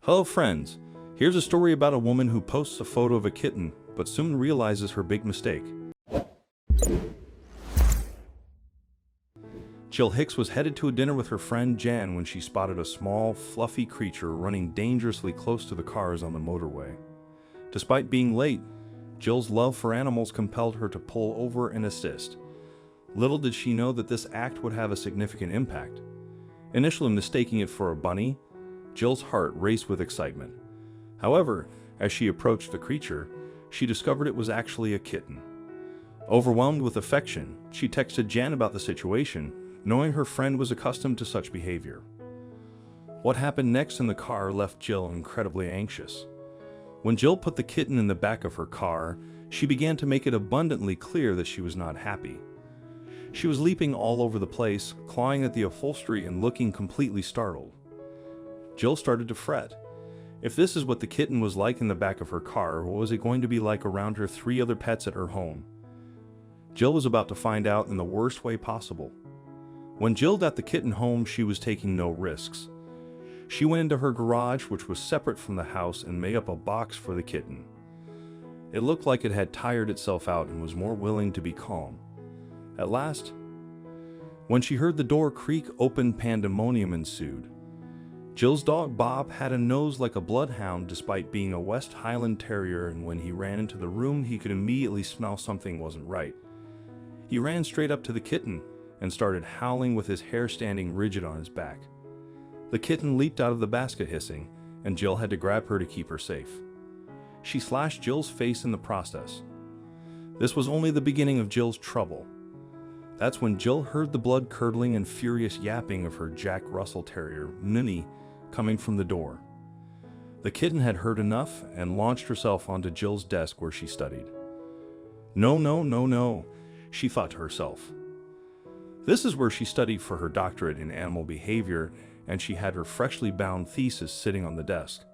Hello friends, here's a story about a woman who posts a photo of a kitten, but soon realizes her big mistake. Hicks was headed to a dinner with her friend Jan when she spotted a small, fluffy creature running dangerously close to the cars on the motorway. Despite being late, Jill's love for animals compelled her to pull over and assist. Little did she know that this act would have a significant impact. Initially mistaking it for a bunny, Jill's heart raced with excitement. However, as she approached the creature, she discovered it was actually a kitten. Overwhelmed with affection, she texted Jan about the situation, knowing her friend was accustomed to such behavior. What happened next in the car left Jill incredibly anxious. When Jill put the kitten in the back of her car, she began to make it abundantly clear that she was not happy. She was leaping all over the place, clawing at the upholstery and looking completely startled. Jill started to fret. If this is what the kitten was like in the back of her car, what was it going to be like around her three other pets at her home? Jill was about to find out in the worst way possible. When Jill got the kitten home, she was taking no risks. She went into her garage, which was separate from the house, and made up a box for the kitten. It looked like it had tired itself out and was more willing to be calm. At last, when she heard the door creak open, pandemonium ensued. Jill's dog Bob had a nose like a bloodhound despite being a West Highland Terrier, and when he ran into the room he could immediately smell something wasn't right. He ran straight up to the kitten and started howling with his hair standing rigid on his back. The kitten leaped out of the basket hissing, and Jill had to grab her to keep her safe. She slashed Jill's face in the process. This was only the beginning of Jill's trouble. That's when Jill heard the blood-curdling and furious yapping of her Jack Russell Terrier, Minnie, coming from the door. The kitten had heard enough and launched herself onto Jill's desk where she studied. No, no, no, no, she thought to herself. This is where she studied for her doctorate in animal behavior, and she had her freshly bound thesis sitting on the desk.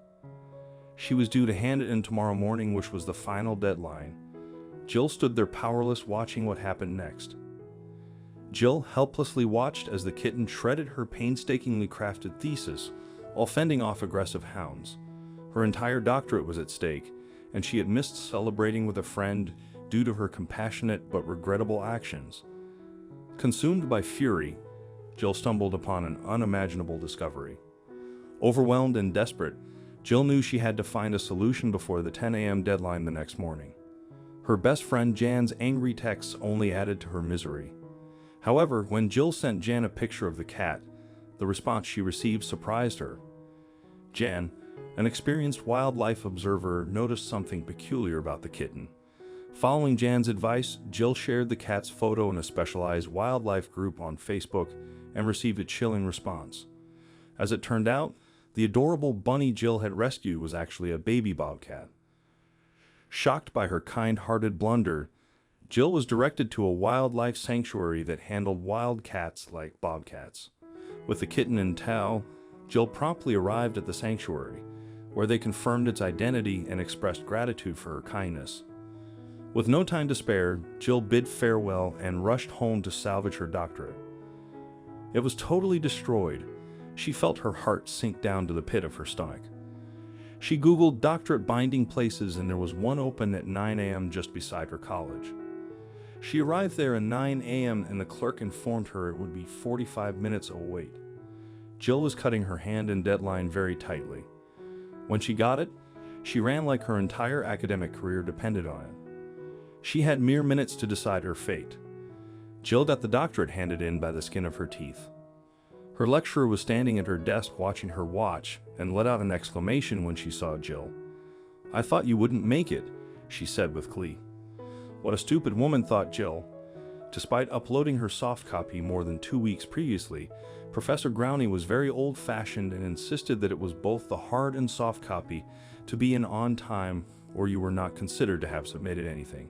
She was due to hand it in tomorrow morning, which was the final deadline. Jill stood there powerless, watching what happened next. Jill helplessly watched as the kitten shredded her painstakingly crafted thesis while fending off aggressive hounds. Her entire doctorate was at stake, and she had missed celebrating with a friend due to her compassionate but regrettable actions. Consumed by fury, Jill stumbled upon an unimaginable discovery. Overwhelmed and desperate, Jill knew she had to find a solution before the 10 a.m. deadline the next morning. Her best friend Jan's angry texts only added to her misery. However, when Jill sent Jan a picture of the cat, the response she received surprised her. Jan, an experienced wildlife observer, noticed something peculiar about the kitten. Following Jan's advice, Jill shared the cat's photo in a specialized wildlife group on Facebook and received a chilling response. As it turned out, the adorable bunny Jill had rescued was actually a baby bobcat. Shocked by her kind-hearted blunder, Jill was directed to a wildlife sanctuary that handled wild cats like bobcats. With the kitten in tow, Jill promptly arrived at the sanctuary, where they confirmed its identity and expressed gratitude for her kindness. With no time to spare, Jill bid farewell and rushed home to salvage her doctorate. It was totally destroyed. She felt her heart sink down to the pit of her stomach. She Googled doctorate binding places, and there was one open at 9 a.m. just beside her college. She arrived there at 9 a.m. and the clerk informed her it would be 45 minutes await. Jill was cutting her hand and deadline very tightly. When she got it, she ran like her entire academic career depended on it. She had mere minutes to decide her fate. Jill got the doctorate handed in by the skin of her teeth. Her lecturer was standing at her desk watching her watch and let out an exclamation when she saw Jill. "I thought you wouldn't make it," she said with glee. What a stupid woman, thought Jill. Despite uploading her soft copy more than 2 weeks previously, Professor Growney was very old-fashioned and insisted that it was both the hard and soft copy to be in on time, or you were not considered to have submitted anything.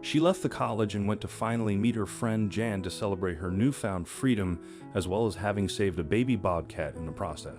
She left the college and went to finally meet her friend Jan to celebrate her newfound freedom, as well as having saved a baby bobcat in the process.